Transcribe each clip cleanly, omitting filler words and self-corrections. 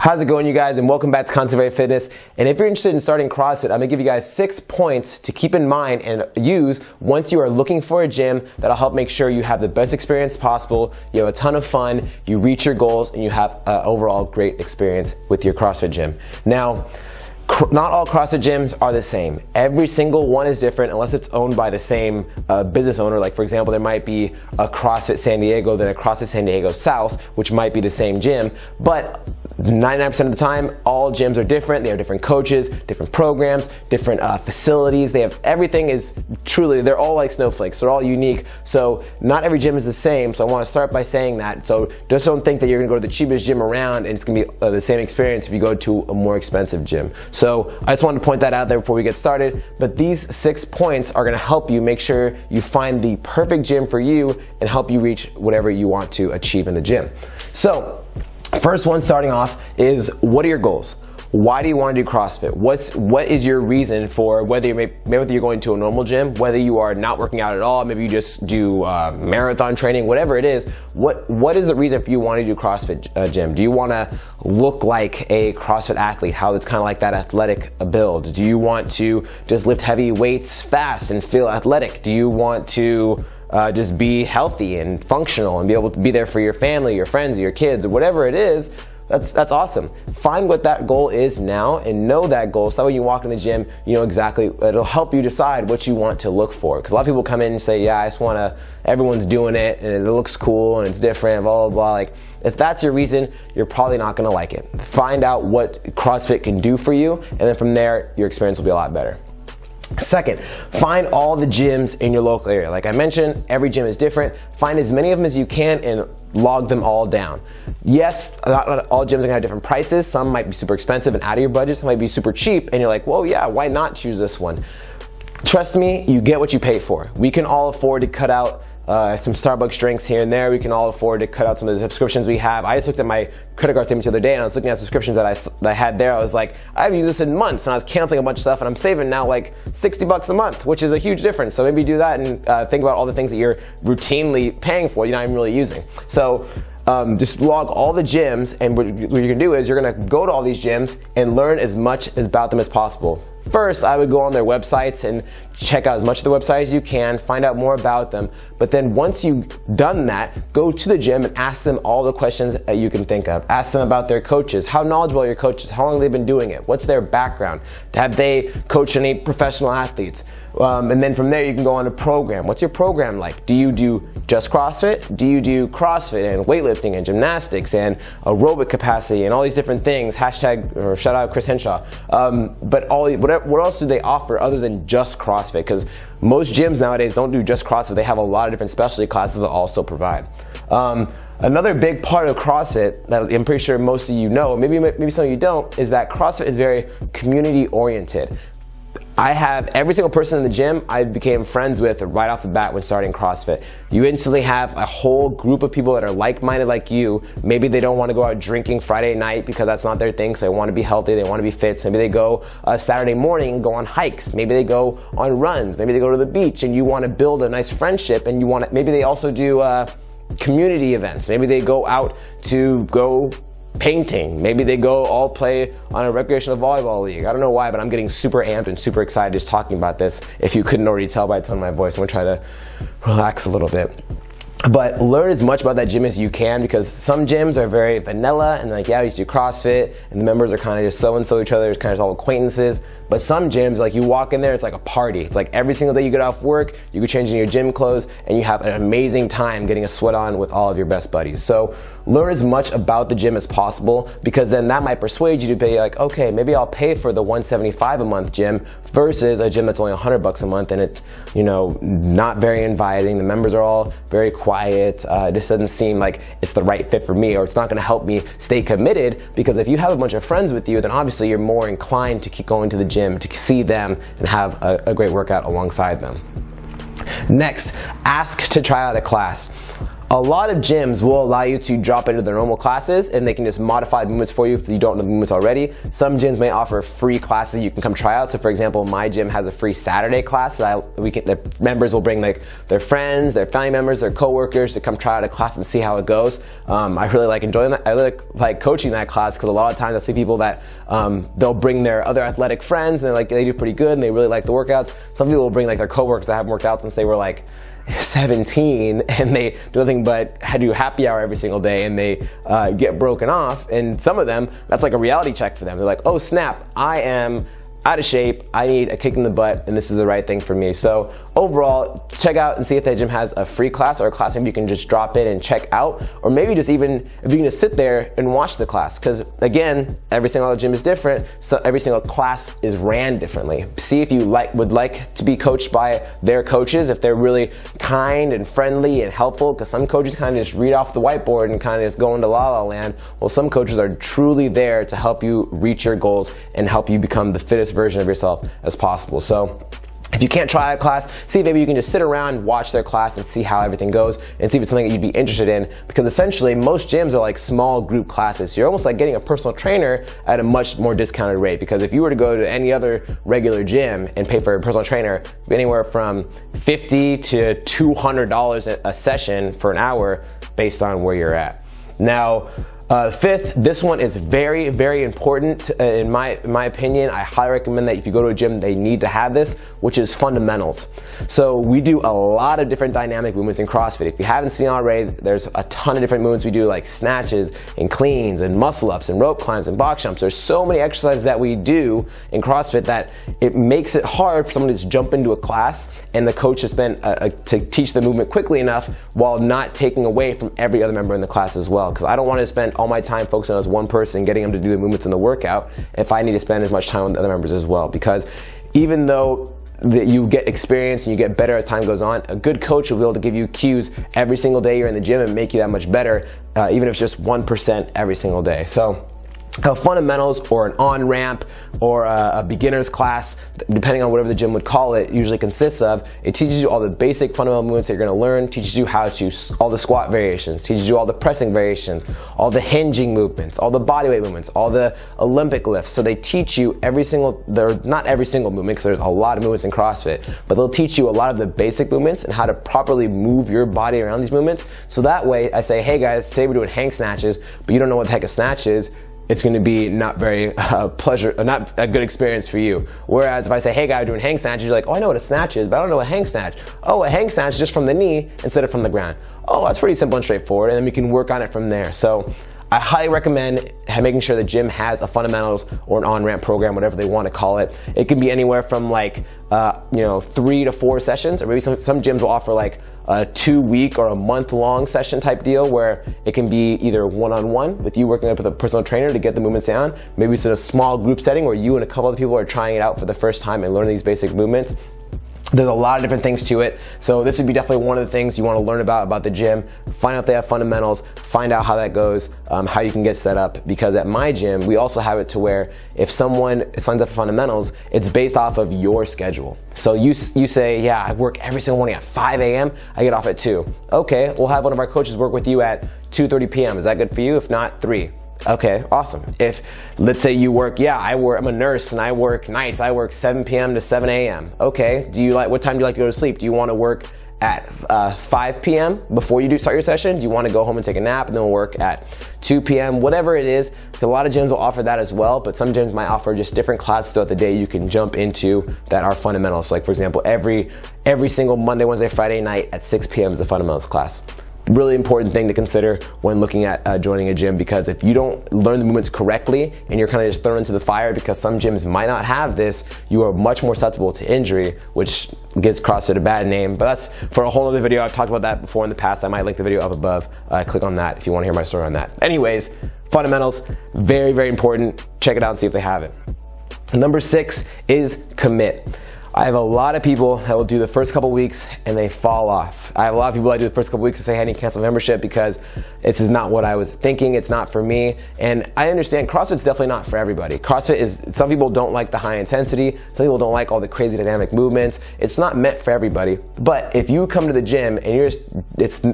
How's it going, you guys, and welcome back to Conservate Fitness. And if you're interested in starting CrossFit, I'm gonna give you guys 6 points to keep in mind and use once you are looking for a gym that'll help make sure you have the best experience possible, you have a ton of fun, you reach your goals, and you have an overall great experience with your CrossFit gym. Now, not all CrossFit gyms are the same. Every single one is different unless it's owned by the same business owner. Like, for example, there might be a CrossFit San Diego, then a CrossFit San Diego South, which might be the same gym, but 99% of the time, all gyms are different. They have different coaches, different programs, different facilities. They have, everything is truly, they're all like snowflakes. They're all unique. So not every gym is the same. So I want to start by saying that. So just don't think that you're gonna go to the cheapest gym around and it's gonna be the same experience if you go to a more expensive gym. So I just wanted to point that out there before we get started. But these 6 points are gonna help you make sure you find the perfect gym for you and help you reach whatever you want to achieve in the gym. So, first one starting off is, what are your goals? Why do you want to do CrossFit? What is your reason for whether you're going to a normal gym, whether you are not working out at all, maybe you just do marathon training, whatever it is, what is the reason for you wanting to do CrossFit gym? Do you want to look like a CrossFit athlete, how it's kind of like that athletic build? Do you want to just lift heavy weights fast and feel athletic? Do you want to just be healthy and functional and be able to be there for your family, your friends, your kids, or whatever it is? That's awesome. Find what that goal is now and know that goal, so that when you walk in the gym, you know exactly, it'll help you decide what you want to look for. Because a lot of people come in and say, yeah, I just want to, everyone's doing it and it looks cool and it's different, blah, blah, blah. Like, if that's your reason, you're probably not going to like it. Find out what CrossFit can do for you, and then from there, your experience will be a lot better. Second, find all the gyms in your local area. Like I mentioned, every gym is different. Find as many of them as you can and log them all down. Yes, not all gyms are gonna have different prices. Some might be super expensive and out of your budget. Some might be super cheap and you're like, well, yeah, why not choose this one? Trust me, you get what you pay for. We can all afford to cut out some Starbucks drinks here and there. We can all afford to cut out some of the subscriptions we have. I just looked at my credit card statement the other day and I was looking at subscriptions that I had there. I was like, I haven't used this in months, and I was canceling a bunch of stuff, and I'm saving now like $60 a month, which is a huge difference. So maybe do that and think about all the things that you're routinely paying for, you're not even really using. So just log all the gyms, and what you're gonna do is you're gonna go to all these gyms and learn as much about them as possible. First, I would go on their websites and check out as much of the website as you can, find out more about them. But then once you've done that, go to the gym and ask them all the questions that you can think of. Ask them about their coaches. How knowledgeable are your coaches? How long have they been doing it? What's their background? Have they coached any professional athletes? And then from there, you can go on a program. What's your program like? Do you do just CrossFit? Do you do CrossFit and weightlifting and gymnastics and aerobic capacity and all these different things? Hashtag, or shout out Chris Henshaw. But what else do they offer other than just CrossFit? Because most gyms nowadays don't do just CrossFit. They have a lot of different specialty classes that also provide. Another big part of CrossFit that I'm pretty sure most of you know, maybe some of you don't, is that CrossFit is very community oriented. I have every single person in the gym I became friends with right off the bat when starting CrossFit. You instantly have a whole group of people that are like-minded like you. Maybe they don't want to go out drinking Friday night because that's not their thing, so they want to be healthy, they want to be fit. So maybe they go Saturday morning and go on hikes. Maybe they go on runs. Maybe they go to the beach, and you want to build a nice friendship, and maybe they also do community events. Maybe they go out to go painting. Maybe they go all play on a recreational volleyball league. I don't know why, but I'm getting super amped and super excited just talking about this. If you couldn't already tell by the tone of my voice, I'm gonna try to relax a little bit. But learn as much about that gym as you can, because some gyms are very vanilla and like, yeah, I used to do CrossFit and the members are kind of just so-and-so each other, it's kind of all acquaintances. But some gyms, like you walk in there, it's like a party. It's like every single day you get off work, you can change in your gym clothes and you have an amazing time getting a sweat on with all of your best buddies. So learn as much about the gym as possible, because then that might persuade you to be like, okay, maybe I'll pay for the $175 a month gym versus a gym that's only $100 a month and it's, you know, not very inviting. The members are all very quiet. It just doesn't seem like it's the right fit for me, or it's not gonna help me stay committed, because if you have a bunch of friends with you, then obviously you're more inclined to keep going to the gym, to see them and have a great workout alongside them. Next, ask to try out a class. A lot of gyms will allow you to drop into their normal classes and they can just modify the movements for you if you don't know the movements already. Some gyms may offer free classes you can come try out. So for example, my gym has a free Saturday class that the members will bring like their friends, their family members, their coworkers to come try out a class and see how it goes. I really like enjoying that. I really like coaching that class because a lot of times I see people that they'll bring their other athletic friends and they do pretty good and they really like the workouts. Some people will bring like their coworkers that haven't worked out since they were like 17 and they do nothing but do happy hour every single day and they get broken off, and some of them, that's like a reality check for them. They're like, oh snap, I am out of shape, I need a kick in the butt, and this is the right thing for me. So overall, check out and see if that gym has a free class or a class maybe you can just drop in and check out, or maybe just even if you can just sit there and watch the class, because again, every single gym is different, so every single class is ran differently. See if you would like to be coached by their coaches, if they're really kind and friendly and helpful, because some coaches kind of just read off the whiteboard and kind of just go into la la land, while some coaches are truly there to help you reach your goals and help you become the fittest version of yourself as possible. So if you can't try a class, see if maybe you can just sit around, watch their class and see how everything goes and see if it's something that you'd be interested in, because essentially most gyms are like small group classes. So you're almost like getting a personal trainer at a much more discounted rate, because if you were to go to any other regular gym and pay for a personal trainer, anywhere from $50 to $200 a session for an hour based on where you're at. Now, fifth, this one is very, very important in my opinion. I highly recommend that if you go to a gym, they need to have this, which is fundamentals. So we do a lot of different dynamic movements in CrossFit. If you haven't seen already, there's a ton of different movements we do, like snatches and cleans and muscle ups and rope climbs and box jumps. There's so many exercises that we do in CrossFit that it makes it hard for someone to just jump into a class and the coach has been to teach the movement quickly enough while not taking away from every other member in the class as well. Because I don't want to spend all my time focusing on as one person, getting them to do the movements in the workout, if I need to spend as much time with the other members as well. Because even though you get experience and you get better as time goes on, a good coach will be able to give you cues every single day you're in the gym and make you that much better, even if it's just 1% every single day. So fundamentals, or an on-ramp, or a beginner's class, depending on whatever the gym would call it, usually consists of. It teaches you all the basic fundamental movements that you're going to learn, teaches you how to, all the squat variations, teaches you all the pressing variations, all the hinging movements, all the bodyweight movements, all the Olympic lifts. So they teach you every single, not every single movement, because there's a lot of movements in CrossFit, but they'll teach you a lot of the basic movements and how to properly move your body around these movements. So that way I say, hey guys, today we're doing hang snatches, but you don't know what the heck a snatch is, it's going to be not very not a good experience for you. Whereas if I say, hey guy, we're doing hang snatches, you're like, oh, I know what a snatch is, but I don't know what a hang snatch. Oh, a hang snatch is just from the knee instead of from the ground. Oh, that's pretty simple and straightforward, and then we can work on it from there. So I highly recommend making sure the gym has a fundamentals or an on-ramp program, whatever they want to call it. It can be anywhere from like 3 to 4 sessions, or maybe some gyms will offer like a 2-week or a month-long session type deal, where it can be either one-on-one with you working with a personal trainer to get the movements down. Maybe it's in a small group setting where you and a couple other people are trying it out for the first time and learning these basic movements. There's a lot of different things to it. So this would be definitely one of the things you want to learn about the gym. Find out if they have fundamentals, find out how that goes, how you can get set up. Because at my gym, we also have it to where if someone signs up for fundamentals, it's based off of your schedule. So you say, yeah, I work every single morning at 5 a.m., I get off at 2. Okay, we'll have one of our coaches work with you at 2:30 p.m. Is that good for you? If not, 3. Okay, awesome. If, let's say you work, I'm a nurse and I work nights, I work 7 p.m. to 7 a.m. Okay, what time do you like to go to sleep? Do you want to work at 5 p.m. before you start your session? Do you want to go home and take a nap and then work at 2 p.m.? Whatever it is, a lot of gyms will offer that as well, but some gyms might offer just different classes throughout the day you can jump into that are fundamentals. So like for example, every single Monday, Wednesday, Friday night at 6 p.m. is the fundamentals class. Really important thing to consider when looking at joining a gym, because if you don't learn the movements correctly and you're kind of just thrown into the fire, because some gyms might not have this, you are much more susceptible to injury, which gives CrossFit a bad name. But that's for a whole other video. I've talked about that before in the past. I might link the video up above. Click on that if you want to hear my story on that. Anyways, fundamentals, very, very important. Check it out and see if they have it. Number 6 is commit. I have a lot of people that will do the first couple weeks and they fall off. I have a lot of people that do the first couple weeks and say, hey, I need to cancel membership because this is not what I was thinking. It's not for me. And I understand CrossFit's definitely not for everybody. CrossFit is, some people don't like the high intensity. Some people don't like all the crazy dynamic movements. It's not meant for everybody. But if you come to the gym and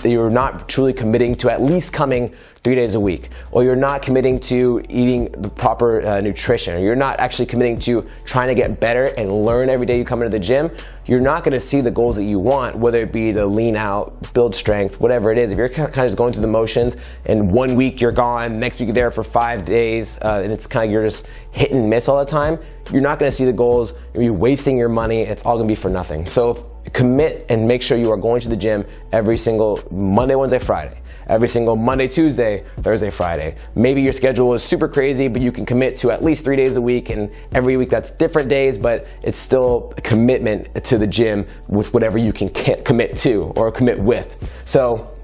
you're not truly committing to at least coming 3 days a week, or you're not committing to eating the proper nutrition, or you're not actually committing to trying to get better and learn every day you come into the gym, you're not gonna see the goals that you want, whether it be to lean out, build strength, whatever it is. If you're kind of just going through the motions and 1 week you're gone, next week you're there for 5 days, and it's kind of, you're just hit and miss all the time, you're not gonna see the goals, you're wasting your money, it's all gonna be for nothing. So commit and make sure you are going to the gym every single Monday, Wednesday, Friday. Every single Monday, Tuesday, Thursday, Friday. Maybe your schedule is super crazy, but you can commit to at least 3 days a week, and every week that's different days, but it's still a commitment to the gym with whatever you can commit to or commit with. So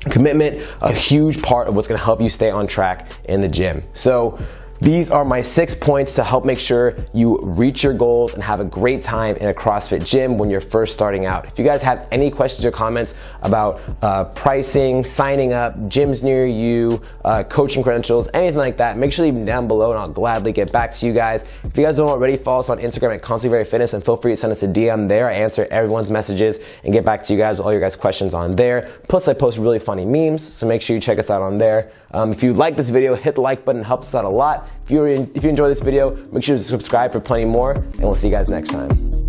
commitment, a huge part of what's gonna help you stay on track in the gym. So these are my 6 points to help make sure you reach your goals and have a great time in a CrossFit gym when you're first starting out. If you guys have any questions or comments about pricing, signing up, gyms near you, coaching credentials, anything like that, make sure you leave them down below and I'll gladly get back to you guys. If you guys don't already, follow us on Instagram at Constantly Very Fitness and feel free to send us a DM there. I answer everyone's messages and get back to you guys with all your guys' questions on there. Plus I post really funny memes, so make sure you check us out on there. If you like this video, hit the like button, it helps us out a lot. If you enjoy this video, make sure to subscribe for plenty more, and we'll see you guys next time.